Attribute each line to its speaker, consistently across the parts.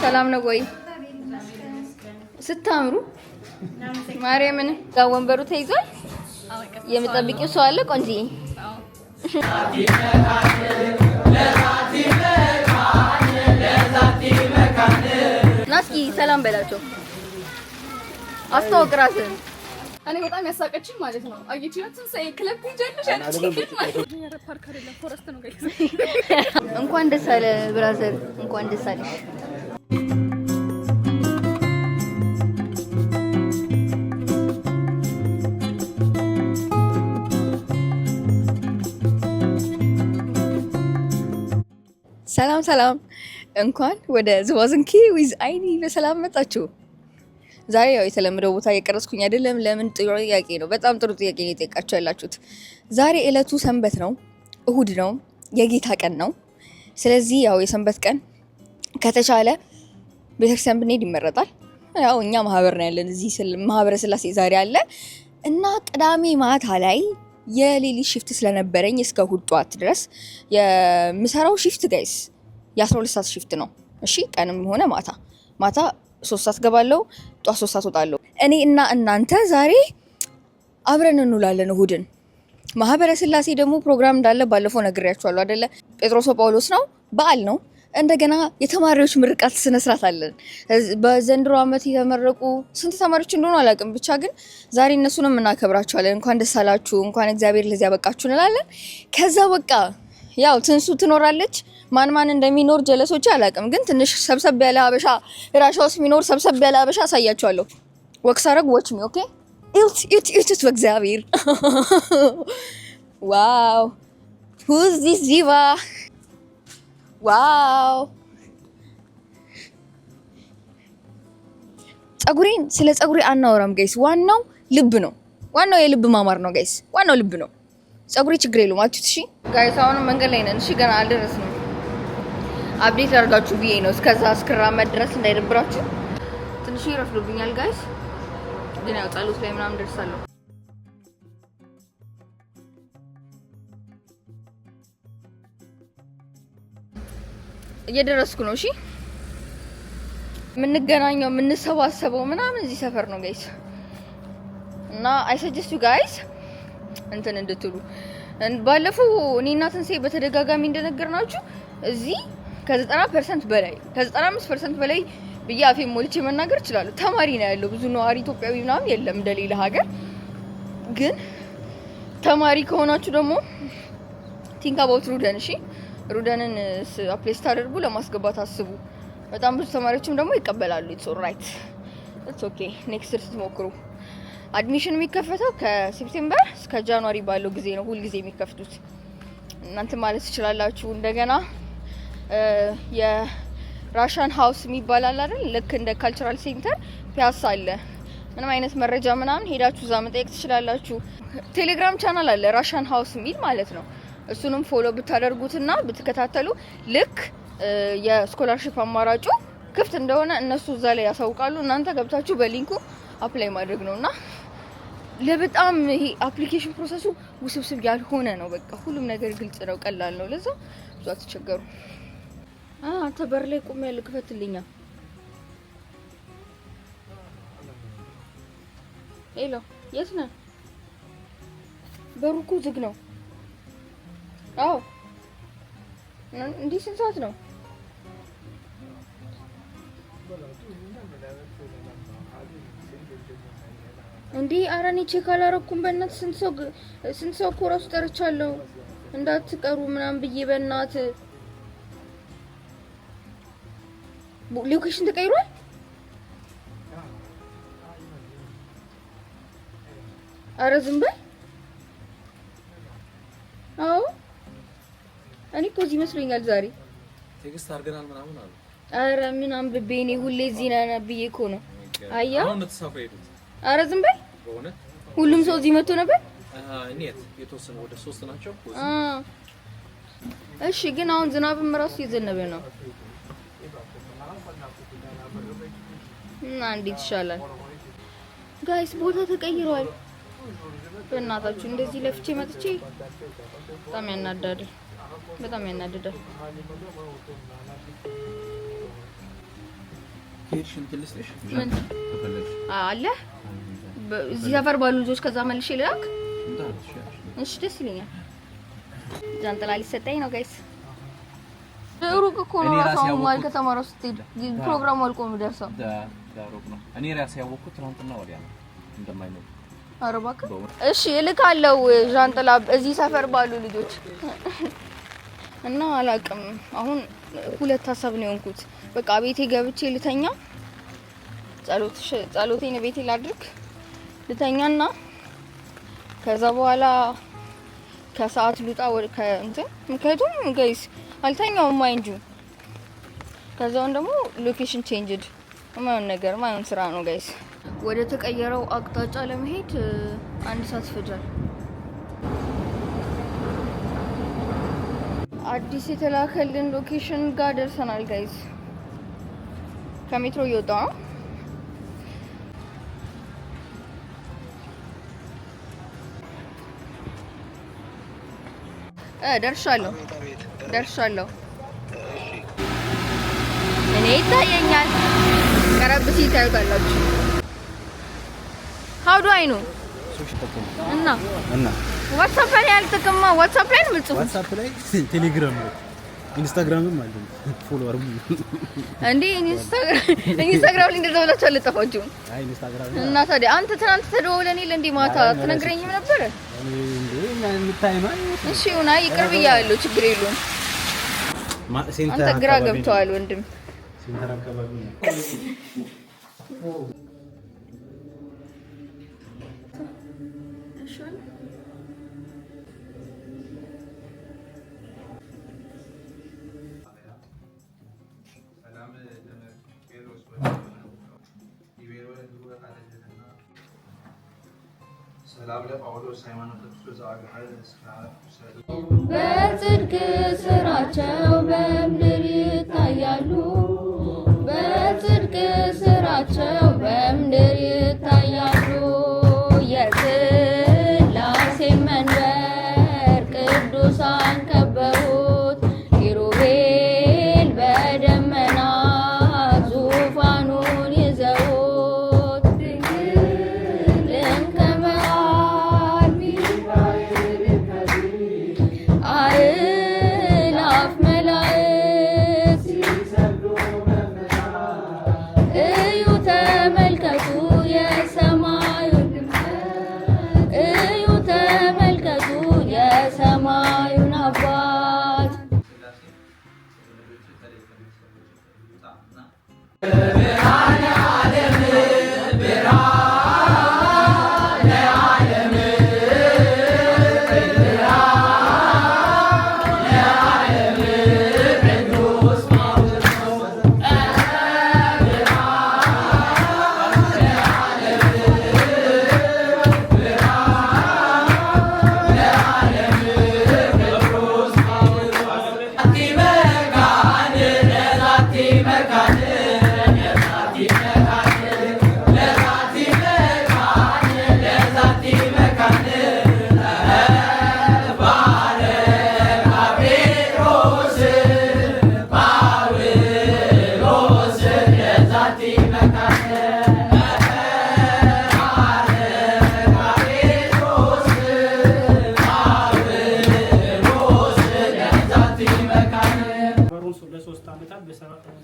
Speaker 1: ሰላም ነው ወይ? ስታምሩ ማርያምን ጋር ወንበሩ ተይዟል። የምጠብቂው ሰው አለ ቆንጆዬ? ናስኪ ሰላም በላቸው። አስተዋውቅ ራስህን።
Speaker 2: እኔ በጣም ያሳቀችኝ ማለት ነው አየችላትን ሳይ ክለብ ይጀልሽ ፓርክ አይደለም ፎረስት ነው ጋይስ።
Speaker 1: እንኳን ደስ አለ ብራዘር፣ እንኳን ደስ አለሽ። ሰላም ሰላም፣ እንኳን ወደ ዝዋዝንኬ ዊዝ አይኒ በሰላም መጣችሁ። ዛሬ ያው የተለመደው ቦታ እየቀረስኩኝ አይደለም። ለምን? ጥሩ ጥያቄ ነው። በጣም ጥሩ ጥያቄ ነው የጠየቃችሁ ያላችሁት። ዛሬ እለቱ ሰንበት ነው፣ እሁድ ነው፣ የጌታ ቀን ነው። ስለዚህ ያው የሰንበት ቀን ከተቻለ ቤተክርስቲያን ብንሄድ ይመረጣል። ያው እኛ ማህበር ነው ያለን እዚህ ማህበረ ስላሴ ዛሬ አለ እና ቅዳሜ ማታ ላይ የሌሊት ሽፍት ስለነበረኝ እስከ እሁድ ጧት ድረስ የምሰራው ሽፍት ጋይስ የ12 ሰዓት ሽፍት ነው። እሺ ቀንም ሆነ ማታ 3 ሰዓት ገባለሁ፣ ጧት 3 ሰዓት ወጣለሁ። እኔ እና እናንተ ዛሬ አብረን እንውላለን እሁድን። ማህበረ ስላሴ ደግሞ ፕሮግራም እንዳለ ባለፈው ነግሬያችኋለሁ አይደለ? ጴጥሮስ ጳውሎስ ነው፣ በዓል ነው። እንደገና የተማሪዎች ምርቃት ስነ ስርዓት አለን። በዘንድሮ ዓመት የተመረቁ ስንት ተማሪዎች እንደሆኑ አላውቅም፣ ብቻ ግን ዛሬ እነሱንም እናከብራቸዋለን። እንኳን ደስ አላችሁ፣ እንኳን እግዚአብሔር ለዚህ ያበቃችሁ እንላለን። ከዛ በቃ ያው ትንሱ ትኖራለች። ማን እንደሚኖር ጀለሶች አላውቅም፣ ግን ትንሽ ሰብሰብ ያለ ሀበሻ ራሻ ውስጥ የሚኖር ሰብሰብ ያለ ሀበሻ አሳያቸዋለሁ። ወክሳረግ ዎች ሚ ኦኬ ኢት በእግዚአብሔር ዋው who's this diva ዋው ስለ ፀጉሬ አናወራም ጋይስ። ዋናው ልብ ነው። ዋናው የልብ ማማር ነው ጋይስ። ዋናው ልብ ነው። ፀጉሬ ችግር የለውም አትዩት። እሺ ጋይስ አሁንም መንገድ ላይ ነን። እሺ ገና አልደረስንም። አፕዴት አድርጋችሁ ብዬ ነው እስከዛ እስክራመድ ድረስ እንዳይደብራችሁ። ትንሽ ይረፍዶብኛል ጋይስ፣ ግን ያው ጸሎት ላይ ምናምን ደርሳለሁ። እየደረስኩ ነው። እሺ የምንገናኘው የምንሰባሰበው ምናምን እዚህ ሰፈር ነው ጋይስ። እና አይ ሰጀስት ዩ ጋይስ እንትን እንድትሉ ባለፈው እኔና ትንሳኤ በተደጋጋሚ እንደነገርናችሁ እዚህ ከ90% በላይ ከ95% በላይ ብዬ አፌን ሞልቼ መናገር እችላለሁ ተማሪ ነው ያለው። ብዙ ነዋሪ ኢትዮጵያዊ ምናምን የለም እንደሌላ ሀገር። ግን ተማሪ ከሆናችሁ ደግሞ ቲንክ አባውት ሩደን። እሺ ሩደንን አፕሌስ ታደርጉ ለማስገባት አስቡ። በጣም ብዙ ተማሪዎችም ደግሞ ይቀበላሉ። ኢትስ ኦልራይት ኢትስ ኦኬ። ኔክስት ስትሞክሩ አድሚሽን የሚከፈተው ከሴፕቴምበር እስከ ጃንዋሪ ባለው ጊዜ ነው ሁሉ ጊዜ የሚከፍቱት። እናንተ ማለት ትችላላችሁ። እንደገና የራሻን ሃውስ የሚባል አለ አይደል? ልክ እንደ ካልቸራል ሴንተር ፒያሳ አለ። ምንም አይነት መረጃ ምናምን ሄዳችሁ እዛ መጠየቅ ትችላላችሁ። ቴሌግራም ቻናል አለ ራሻን ሃውስ የሚል ማለት ነው። እሱንም ፎሎ ብታደርጉትና ብትከታተሉ ልክ የስኮላርሺፕ አማራጩ ክፍት እንደሆነ እነሱ እዛ ላይ ያሳውቃሉ። እናንተ ገብታችሁ በሊንኩ አፕላይ ማድረግ ነውና ለበጣም ይሄ አፕሊኬሽን ፕሮሰሱ ውስብስብ ያልሆነ ነው። በቃ ሁሉም ነገር ግልጽ ነው፣ ቀላል ነው። ለዛ ብዙ አትቸገሩ። አንተ በር ላይ ቆም ያለ ክፈትልኛ። ሄሎ የት ነህ? በሩ እኮ ዝግ ነው። አዎ እንዴ ስንት ሰዓት ነው? እንዴ ኧረ እኔ ቼክ አላረኩም። በእናትህ ስንት ሰው እኮ እራሱ ጠርቻለሁ እንዳትቀሩ ምናምን ብዬ። በእናትህ ሎኬሽን ተቀይሯል። ኧረ ዝም በል። አዎ እኔ እኮ እዚህ መስሎኛል ዛሬ
Speaker 3: ቴክስት አድርገናል ምናምን አሉ።
Speaker 1: ኧረ ምን አንብቤ እኔ ሁሌ እዚህ ነን ብዬ እኮ ነው። አያ
Speaker 3: አሁን ተሳፈው ሄዱት።
Speaker 1: ኧረ ዝም በል።
Speaker 3: በእውነት
Speaker 1: ሁሉም ሰው እዚህ መጥቶ ነበር።
Speaker 3: እኔት የተወሰነ ወደ 3 ናቸው።
Speaker 1: እሺ ግን አሁን ዝናብም ራሱ እየዘነበ ነው እና እንዴት ይሻላል ጋይስ? ቦታ ተቀይሯል። በእናታችሁ እንደዚህ ለፍቼ መጥቼ በጣም ያናዳል። በጣም ያናድዳል።
Speaker 3: ከሄድሽ እንትልስሽ
Speaker 2: ምን
Speaker 3: ተፈለሽ
Speaker 2: አለ እዚህ ሰፈር ባሉ ልጆች ከዛ መልሼ ልላክ። እሺ ደስ ይለኛል። ጃንጥላ ሊሰጠኝ ነው ጋይስ። ሩቅ እኮ ነው ራሱ ማል ከተማረው ስትሄድ ፕሮግራሙ አልቆ ነው ደርሰው
Speaker 3: ሩቅ ነው። እኔ ራሴ ያወቅኩት ትናንትና ወዲያ ነው እንደማይኖር።
Speaker 2: ኧረ እባክህ እሺ እልካለሁ ጃንጥላ እዚህ ሰፈር ባሉ ልጆች እና አላውቅም። አሁን ሁለት ሀሳብ ነው የሆንኩት። በቃ ቤቴ ገብቼ ልተኛ፣ ጸሎቴን ቤቴ ላድርግ ልተኛና ከዛ በኋላ ከሰዓት ልውጣ ወደ ከእንትን ምክንያቱም ጋይስ አልተኛውም ማይንጁ። ከዛውን ደግሞ ሎኬሽን ቼንጅድ ማይሆን ነገር ማይሆን ስራ ነው ጋይስ። ወደ ተቀየረው አቅጣጫ ለመሄድ 1 ሰዓት ይፈጃል። አዲስ የተላከልን ሎኬሽን ጋር ደርሰናል ጋይስ። ከሜትሮ እየወጣ ነው። ደርሻለሁ። እኔ ይታየኛል። ቀረብ ሲል ታዩታላችሁ። how do I know እና ዋትስአፕ ላይ አልተጠቀምማ። ዋትስአፕ ላይ ነው የምጽፉት። ዋትስአፕ ላይ ቴሌግራም ላይ ኢንስታግራምም አለ። ፎሎ አርጉ እንዴ ኢንስታግራም ላይ እንደዛ ብላችሁ አልጠፋችሁ። አይ ኢንስታግራም እና ታዲያ አንተ ትናንት ተደውለን ይል እንዴ ማታ ትነግረኝም ነበር እንዴ ምን ምታይ ነው? እሺ ሆና ይቅርብ ያለው ችግር የለውም። አንተ ግራ ገብቷል ወንድም። ሴንተር አካባቢ ነው።
Speaker 1: በጽድቅ ስራቸው በምድር ይታያሉ። በጽድቅ ስራቸው በምድር ይታያሉ። የሥላሴ መንበር ቅዱሳን ከበቡት። ኪሩቤል በደመና ዙፋኑን ይዘውት ድንግልን ከመሃል አእላፍ መላእክት እዩ ተመልከቱ የሰማዩን እዩ ተመልከቱ የሰማዩን አባት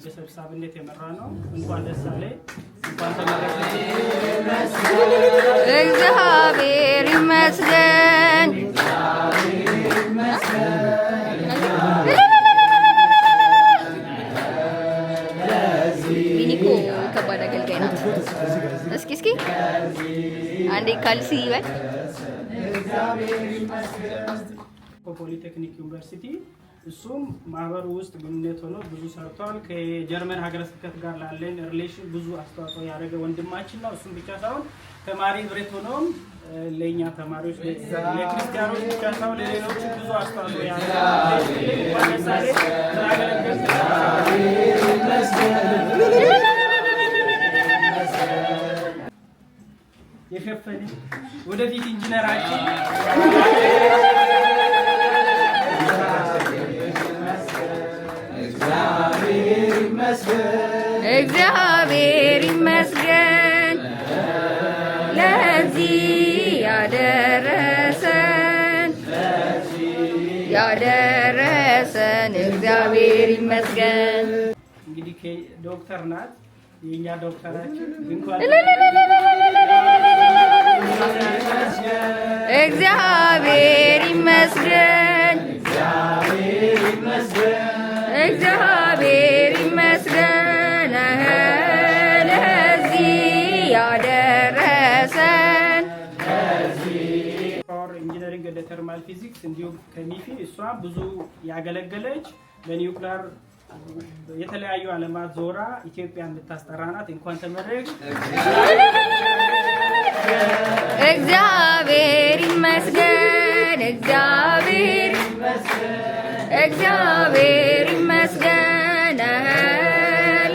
Speaker 4: በሰብሳቢነት የመራ ነው። እንኳን ደስ አለ እንኳን ተመረቀ።
Speaker 1: እግዚአብሔር ይመስገን። ቢኒኮ ከባድ አገልጋይ ናት። እስኪ አንዴ ካልሲ ይበል።
Speaker 4: ፖሊቴክኒክ ዩኒቨርሲቲ እሱም ማህበሩ ውስጥ ግንኙነት ሆኖ ብዙ ሰርቷል። ከጀርመን ሀገረ ስብከት ጋር ላለን ሪሌሽን ብዙ አስተዋጽኦ ያደረገ ወንድማችን ነው። እሱም ብቻ ሳይሆን ተማሪ ብሬት ሆኖም ለኛ ተማሪዎች ለክርስቲያኖች ብቻ ሳይሆን ለሌሎች ብዙ አስተዋጽኦ ያደረገ የሸፈነ ወደፊት ኢንጂነራችን
Speaker 1: እግዚአብሔር ይመስገን ለዚህ ያደረሰን እግዚአብሔር ይመስገን።
Speaker 4: እንግዲህ ዶክተር ናት የኛ ዶክተራችን እንኳን
Speaker 1: እግዚአብሔር ይመስገን እግዚአብሔር ይመስገን ለዚህ ያደረሰን
Speaker 4: ኢንጂነሪንግ እንደ ተርማል ፊዚክስ እንዲሁም ከሚፊ እሷ ብዙ ያገለገለች ለኒውክሊየር የተለያዩ ዓለማት ዞራ ኢትዮጵያን የምታስጠራናት እንኳን ተመረቅ።
Speaker 1: እግዚአብሔር ይመስገን እግዚአብሔር ይመስገን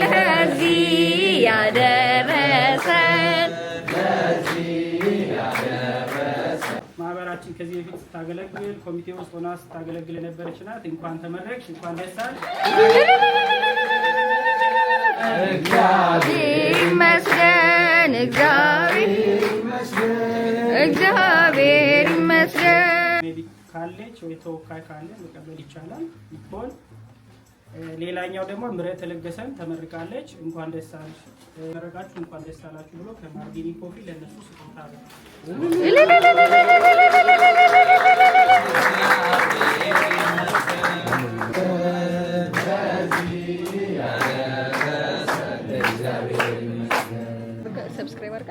Speaker 1: ለዚህ ያደረሰን
Speaker 4: ማህበራችን ከዚህ በፊት ስታገለግል ኮሚቴ ውስጥ ሆና ስታገለግል የነበረች ናት። እንኳን ተመረቅሽ፣ እንኳን ደስ አለሽ።
Speaker 1: እግዚአብሔር ይመስገን እግዚአብሔር ይመስገን።
Speaker 4: ካለች ወይ ተወካይ ካለ መቀበል ይቻላል ይሆን። ሌላኛው ደግሞ ምረት ለገሰን ተመርቃለች። እንኳን ደስ አለሽ ተመረቃችሁ፣ እንኳን ደስ አላችሁ ብሎ ከማርዲኒ ኮፊ ለነሱ ስጦታ አለ።
Speaker 1: ሰብስክራይብ አድርጋ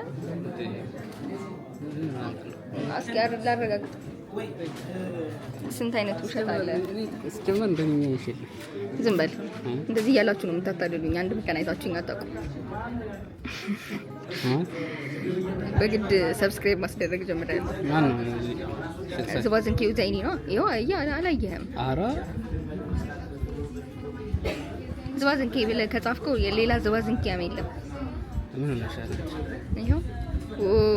Speaker 1: አስጋር ላረጋግጥ። ስንት አይነት ውሸት አለ?
Speaker 2: እስኪማ እንደኛ ውሸት
Speaker 1: ዝም በል። እንደዚህ እያላችሁ ነው የምታታልሉኝ። አንድ ቀን አይታችሁኝ አታውቁም። በግድ ሰብስክራይብ ማስደረግ ጀምራለሁ።
Speaker 2: ማን ነው?
Speaker 1: ዝባዝንኬ ዘይኒ ነው። ይኸው አላየህም?
Speaker 2: ኧረ
Speaker 1: ዝባዝንኬ ብለህ ከጻፍከው የሌላ ዝባዝንኬ የለም።
Speaker 2: ምን ሆነሻል?
Speaker 1: ይኸው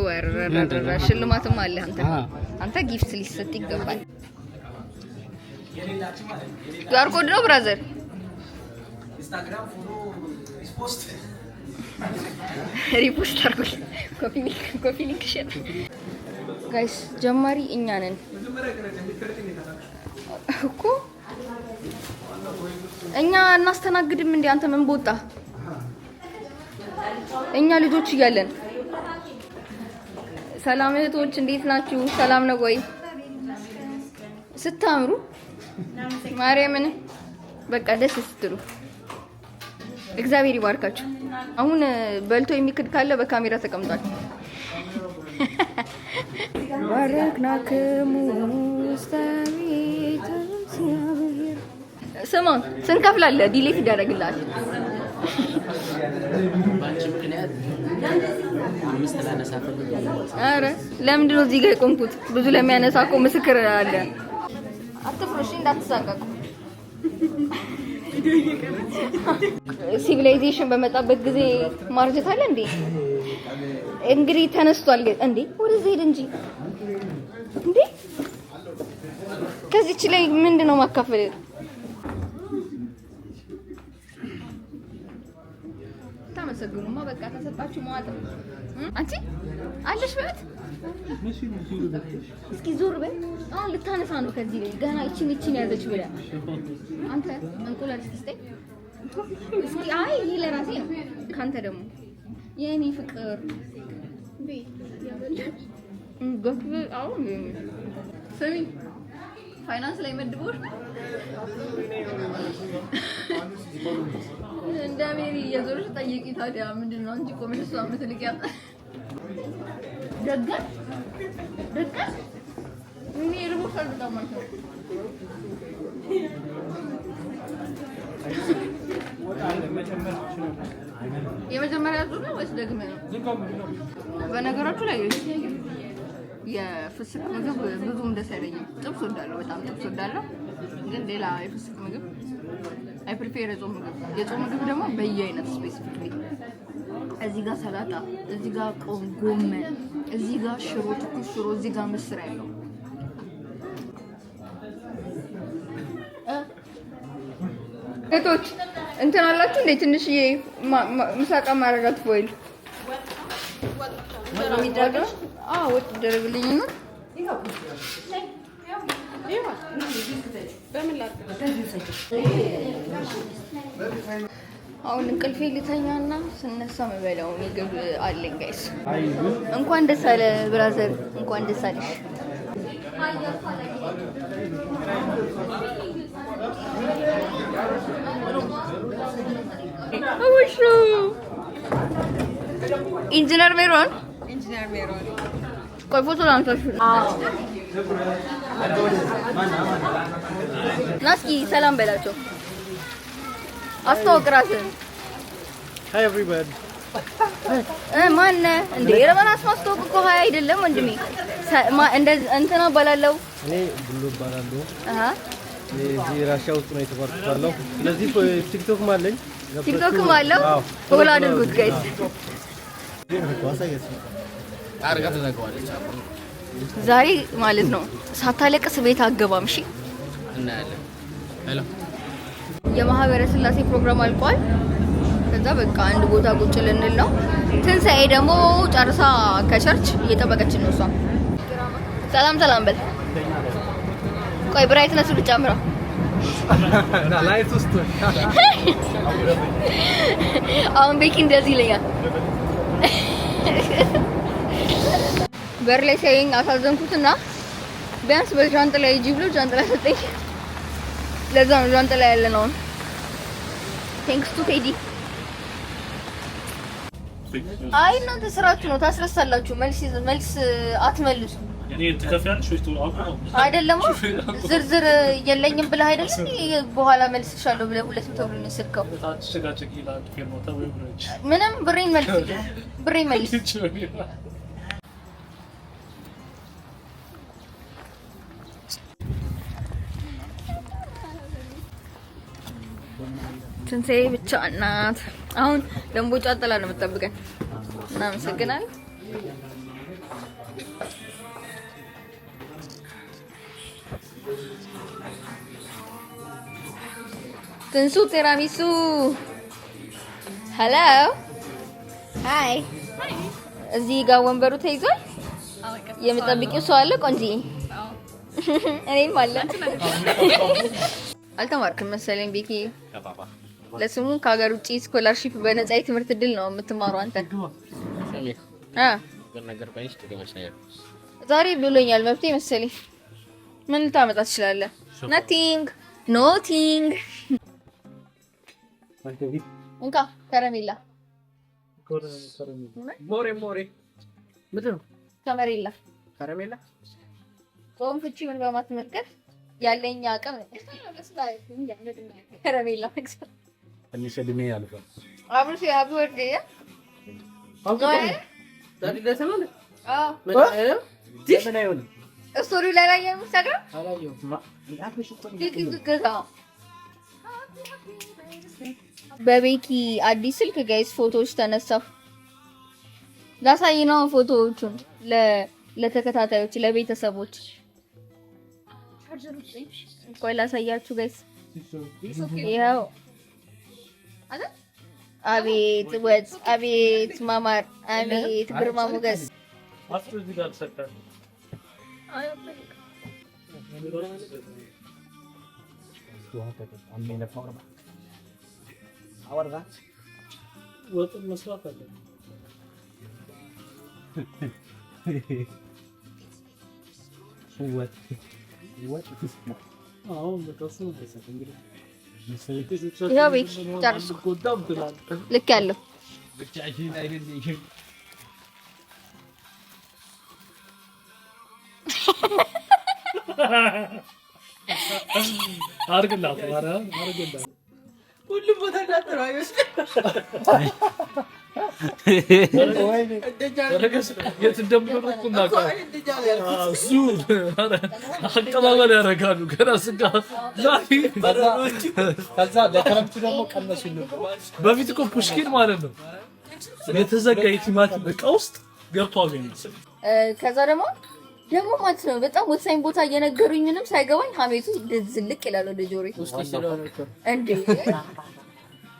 Speaker 1: ወረረረ ሽልማትም አለ። አንተ ጊፍት ሊሰጥ ይገባል። ዩአር ኮድ ነው ብራዘር። ኢንስታግራም ፎሎ ሪፖስት አድርጉ። ኮፒ ሊንክ ሼር ጋይስ። ጀማሪ እኛ ነን እኮ እኛ እናስተናግድም እንዴ? አንተ ምን ቦጣ? እኛ ልጆች እያለን ሰላም እህቶች እንዴት ናችሁ? ሰላም ነው ወይ? ስታምሩ ማርያምን በቃ ደስ ስትሉ እግዚአብሔር ይባርካችሁ። አሁን በልቶ የሚክድ ካለ በካሜራ ተቀምጧል። ባረክናክሙ ስታቢት ሲያብር ስማ ስንከፍላለህ ዲሌት ይደረግልሃል። አረ ለምንድን ነው እዚህ ጋር የቆምኩት? ብዙ ለሚያነሳ እኮ ምስክር አለ። አትፍሩሽ፣ እንዳትሳቀቁ። ሲቪላይዜሽን በመጣበት ጊዜ ማርጀት አለ እንዴ? እንግዲህ ተነስቷል እንዴ? ወደዚህ ሄድ እንጂ እንዴ! ከዚህች ላይ ምንድን ነው ማካፈል? ታመሰግኑማ በቃ ተሰጣችሁ መዋጥ። አንቺ አለሽ በት እስኪ ዞር በል። አሁን ልታነሳ ነው ከዚህ ላይ ገና እቺን ያዘች ብለህ አንተ እንቁላል ስትስጠኝ እስኪ አይ ይሄ ለራሴ ነው። ካንተ ደግሞ የኔ ፍቅር አሁን ስሚ ፋይናንስ ላይ መድቦሽ እንደ ሜሪ የዞርሽ ጠይቂ። ታዲያ ምንድን ነው እንጂ ቆመሽ እሷ የምትልቂያት ደጋ እኔ ርቦሻል በጣም ማለት ነው። የመጀመሪያ ዙር ነው ወይስ ደግመህ ነው? በነገራችሁ ላይ የፍስክ ምግብ ብዙም ደስ አይለኝም። ጥብስ ወዳለሁ፣ በጣም ጥብስ ወዳለሁ። ግን ሌላ የፍስክ ምግብ አይ ፕሪፌር የጾም ምግብ። የጾም ምግብ ደግሞ በየአይነት ስፔሲፊክሊ እዚህ ጋር ሰላጣ፣ እዚህ ጋር ጎመን፣ እዚህ ጋር ሽሮ፣ ትኩስ ሽሮ፣ እዚህ ጋር ምስር ያለው እህቶች እንትን አላችሁ እንዴ? ትንሽ ምሳቃ ማረጋት ፎይል ወጥ ደረግልኝ ነው። አሁን እንቅልፌ ልተኛና ስነሳ መበላው ምግብ አለኝ ጋይስ። እንኳን ደስ አለ ብራዘር፣ እንኳን ደስ አለሽ። አውሹ ኢንጂነር ሜሮን ቆይ ፎቶ ላንሳሽ። ናስኪ ሰላም በላቸው። አስተዋውቅ ራስህን።
Speaker 5: Hi everybody.
Speaker 1: ማን እንዴ? ረመናስ ማስተዋወቅ እኮ ሀይ አይደለም ወንድሜ። እንትና እባላለሁ።
Speaker 5: እኔ ብሎ እባላለሁ።
Speaker 1: እዚህ
Speaker 5: ራሽያ ውስጥ ነው የተማርኩት። ስለዚህ ቲክቶክም አለኝ።
Speaker 1: ቲክቶክም አለው። ፎሎ አድርጉት ጋይስ። ዛሬ ማለት ነው ሳታለቅስ ቤት አገባም። እሺ
Speaker 5: እናያለን። ሄሎ
Speaker 1: የማህበረ ስላሴ ፕሮግራም አልቋል። ከዛ በቃ አንድ ቦታ ቁጭ ልንል ነው። ትንሳኤ ደግሞ ጨርሳ ከቸርች እየጠበቀችን ነው። እሷ ሰላም ሰላም በል። ቆይ ብራይትነሱ ልጨምረው።
Speaker 5: ላይት ውስጥ
Speaker 1: አሁን ቤኪ እንደዚህ ይለኛል። በር ላይ ሲያየኝ አሳዘንኩትና ቢያንስ በጃንጥላ ሂጂ ብሎ ጃንጥላ ሰጠኝ። ለዛ ነው ጃንጥላ ያለ ነው። ቴንክስ ቱ ቴዲ። አይ እናንተ ስራችሁ ነው፣ ታስረሳላችሁ። መልስ አትመልሱ። አይደለም ዝርዝር የለኝም ብለህ አይደለም በኋላ መልስሻለሁ ብለህ 200 ብር ነው የሰርከው። ምንም ብሬን መልስ። ትንሣኤ ብቻ እናት። አሁን ደንቦጫ ጥላ ነው የምትጠብቀን። እናመሰግናለን። ትንሱ ቴራሚሱ ሄሎ ሃይ። እዚህ ጋር ወንበሩ ተይዟል። የምጠብቂው ሰው አለ ቆንጂ? እኔም አለ። አልተማርክም መሰለኝ ቤኪ። ለስሙ ከሀገር ውጪ ስኮላርሺፕ በነፃ የትምህርት እድል ነው የምትማሩ አንተ። ዛሬ ብሎኛል መብቴ መሰለኝ። ምን ልታመጣ ትችላለህ? ናቲንግ ኖቲንግ። እንካ ከረሜላ ከረሜላ ጾም ፍቺ ምን በማስመልከት ያለኝ አቅም ከረሜላ መግዛት
Speaker 5: ትንሽ እድሜ ያልፋል።
Speaker 1: አብሮ ሲያቢ ወርዴ ስቶሪ ላይ ላይ የሚሰራ በቤኪ አዲስ ስልክ ጋይስ ፎቶዎች ተነሳሁ። ላሳይ ነው ፎቶዎቹን ለተከታታዮች ለቤተሰቦች። ቆይ ላሳያችሁ ጋይስ። ይኸው አቤት ወጥ፣ አቤት ማማር፣ አቤት ግርማ ሞገስ። ይኸው ቤት ጨርሱ። ልክ ያለው
Speaker 6: አርግላት ሁሉም ቦታ እንዳትረው አይመስልም። የት እንደምንሮጥ እናውቃለን። እሱ አቀባበል ያደርጋሉ ገና ስጋ ከዛ ለክረምቱ ደግሞ ቀነሱ። በፊት እኮ ፑሽኪን ማለት ነው የተዘጋ የቲማቲም እቃ ውስጥ ገብቶ አገኘ።
Speaker 1: ከዛ ደግሞ ማለት ነው በጣም ወሳኝ ቦታ እየነገሩኝ ምንም ሳይገባኝ ሀሜቱ ዝልቅ ይላል ወደ ጆሮዬ። እንዴ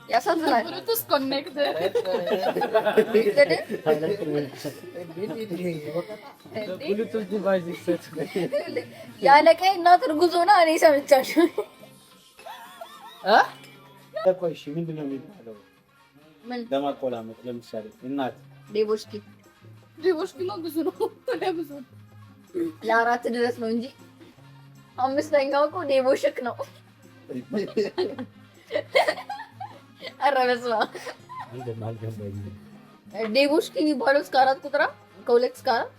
Speaker 1: ያሳዝናል።
Speaker 2: ብሉቱዝ ኮኔክትድ
Speaker 5: ብሉቱዝ ዲቫይስ ይሰጥ
Speaker 1: ያለቀኝ እናት እርጉዝ ሆና እኔ ሰምቻለሁ።
Speaker 5: ቆይ እሺ ምንድን ነው የሚባለው?
Speaker 1: ምን
Speaker 5: ለማቆላመጥ ለምሳሌ እናት
Speaker 1: ዴቦሽኪ
Speaker 2: ነው ብዙ ነው ለብዙ
Speaker 1: ለአራት ድረስ ነው እንጂ አምስተኛው እኮ ዴቦሽክ ነው። ኧረ በስመ አብ ዴቦሽኪ የሚባለው እስከ 4 ቁጥር ከ2 እስከ 4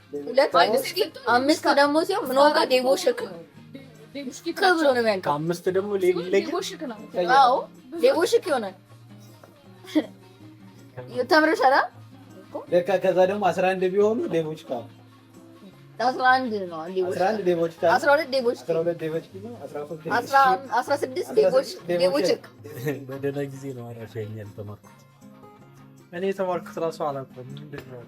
Speaker 1: 5 ደግሞ ሲሆን ምን ዋጋ ዴቦሽክ ነው። ዴቦሽኪ ከብሎ ነው የሚያንቀው።
Speaker 5: 5 ደግሞ
Speaker 2: ዴቦሽክ ነው።
Speaker 1: አዎ ዴቦሽክ ይሆናል። ተምረሻል
Speaker 5: ለካ ከዛ ደግሞ 11 ቢሆኑ ዴቦች ካሉ
Speaker 1: 11 ነው።
Speaker 5: 11 ዴቦች ካሉ
Speaker 1: 12 ዴቦች
Speaker 5: 12 ዴቦች ነው
Speaker 1: 16 ዴቦች
Speaker 5: በደህና ጊዜ ነው አራሽ ያኛል ተማርኩት።
Speaker 6: እኔ የተማርኩት ራሱ አላውቅም ምንድን ነው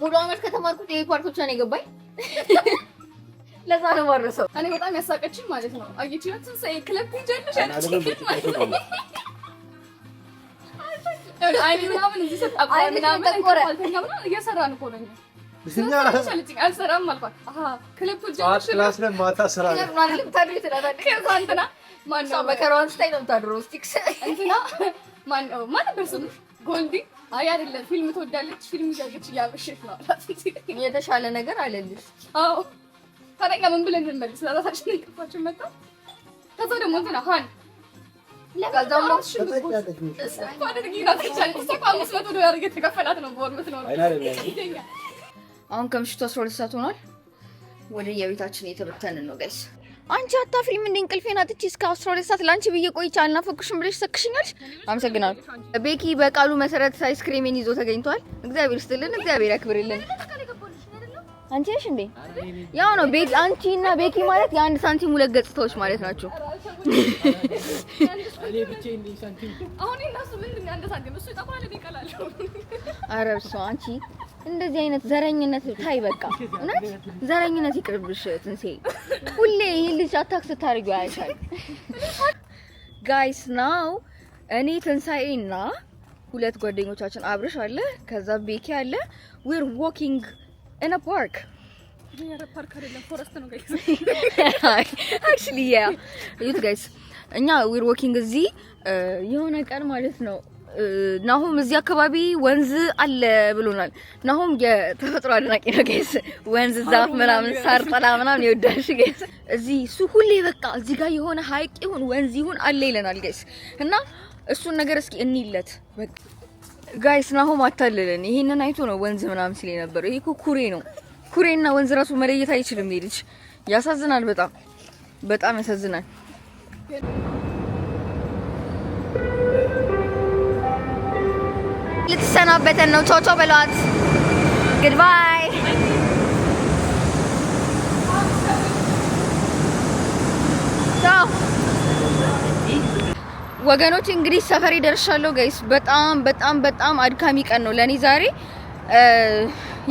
Speaker 1: ሙሉ ዓመት ከተማርኩት ይሄ ፓርቶች ነው የገባኝ። ለዛ ነው ማረሰው።
Speaker 2: እኔ በጣም ያሳቀችኝ ማለት ነው አግኝቼዋትን ሳይ ክለብ ሄጃለሽ አለችኝ ማለት ነው። አይ ምናምን እዚህ ሰጣቆረ ምናምን አልተኛ ምናምን እየሰራን እኮ ነው። አልሰራም አልኳት። አሃ ክለብ ሄጃለሽ
Speaker 6: ክላስ ላይ ማታ ስራ ነው
Speaker 2: ማለት ታድሪ ትላለች። ከዛንተና ማን ነው
Speaker 1: በከራውን ስታይ ነው ታድሮ ስቲክስ
Speaker 2: እንትና ማን ነበር ስሙ? ጎልዲ አይ አይደለም ፊልም ትወዳለች። ፊልም እያየች እያመሸች ነው አላት።
Speaker 1: የተሻለ ነገር አለልሽ።
Speaker 2: አዎ ታዲያ ምን ብለን እንመልስ? ለራሳችን እንቅልፋችን መጣ። ከዛ ደግሞ እንትና ሃን ለጋዛው ነው
Speaker 1: አሁን ከምሽቱ 12 ሰዓት ሆኗል። ወደ የቤታችን እየተበተንን ነው ጋይስ። አንቺ አታፍሪም እንደ እንቅልፌን አጥቼ እስከ 12 ሰዓት ላንቺ ብዬ ቆይቼ አልናፈቅሽም ብለሽ ሰክሽኛል። አመሰግናለሁ። ቤኪ በቃሉ መሰረት አይስክሪሜን ይዞ ተገኝቷል። እግዚአብሔር ይስጥልን፣ እግዚአብሔር ያክብርልን። አንቺ ነሽ እንዴ? ያው ነው ቤኪ። አንቺና ቤኪ ማለት የአንድ ሳንቲም ሁለት ገጽታዎች ማለት ናቸው። ኧረ እሱ አንቺ እንደዚህ አይነት ዘረኝነት ታይ በቃ እውነት ዘረኝነት ይቅርብሽ ትንሴ። ሁሌ ይሄ ልጅ አታክ ስታርጊው አይሻል ጋይስ። ናው እኔ ትንሳኤና ሁለት ጓደኞቻችን አብርሽ አለ፣ ከዛ ቤኪ አለ። we're walking in a park.
Speaker 2: park አይደለም ፎረስት ነው ጋይስ።
Speaker 1: actually yeah you guys እኛ we're walking እዚህ የሆነ ቀን ማለት ነው ናሆም እዚህ አካባቢ ወንዝ አለ ብሎናል። ናሆም የተፈጥሮ አድናቂ ነው ጋይስ። ወንዝ ዛፍ ምናምን ሳር ጥላ ምናምን ይወዳል ጋይስ። እዚህ እሱ ሁሌ በቃ እዚህ ጋር የሆነ ሀይቅ ይሁን ወንዝ ይሁን አለ ይለናል ጋይስ። እና እሱን ነገር እስኪ እንይለት በቃ ጋይስ። ናሆም አታለለን። ይሄንን አይቶ ነው ወንዝ ምናምን ሲል ነበር። ይሄ እኮ ኩሬ ነው። ኩሬና ወንዝ ራሱ መለየት አይችልም ልጅ። ያሳዝናል። በጣም በጣም ያሳዝናል። ልትሰናበተን ነው። ቻው ቻው በሏት። ጉድባይ ቻው ወገኖች። እንግዲህ ሰፈሬ ደርሻለሁ ጋይስ። በጣም በጣም በጣም አድካሚ ቀን ነው ለኔ ዛሬ።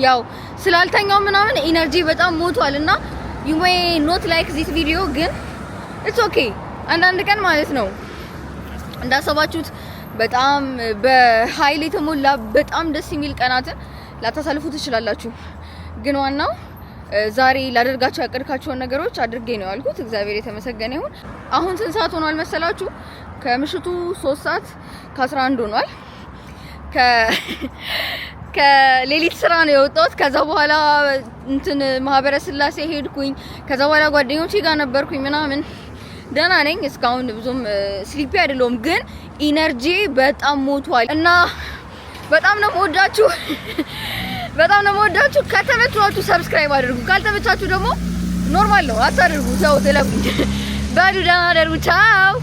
Speaker 1: ያው ስላልተኛው ምናምን ኢነርጂ በጣም ሞቷል እና you may not like this video ግን it's okay። አንዳንድ ቀን ማለት ነው እንዳሰባችሁት በጣም በኃይል የተሞላ በጣም ደስ የሚል ቀናትን ላታሳልፉ ትችላላችሁ። ግን ዋናው ዛሬ ላደርጋቸው ያቀድካቸውን ነገሮች አድርጌ ነው ያልኩት። እግዚአብሔር የተመሰገነ ይሁን። አሁን ስንት ሰዓት ሆኗል መሰላችሁ? ከምሽቱ 3 ሰዓት ከ11 ሆኗል። ከሌሊት ስራ ነው የወጣሁት። ከዛ በኋላ እንትን ማህበረ ስላሴ ሄድኩኝ። ከዛ በኋላ ጓደኞቼ ጋር ነበርኩኝ ምናምን። ደህና ነኝ እስካሁን ብዙም ስሊፒ አይደለሁም፣ ግን ኢነርጂ በጣም ሞቷል እና በጣም ነው የምወዳችሁ። በጣም ነው የምወዳችሁ። ከተመቻችሁ ሰብስክራይብ አድርጉ፣ ካልተመቻችሁ ደግሞ ኖርማል ነው አታድርጉ። ተው ተለፉ። በሉ ደህና አደሩ። ቻው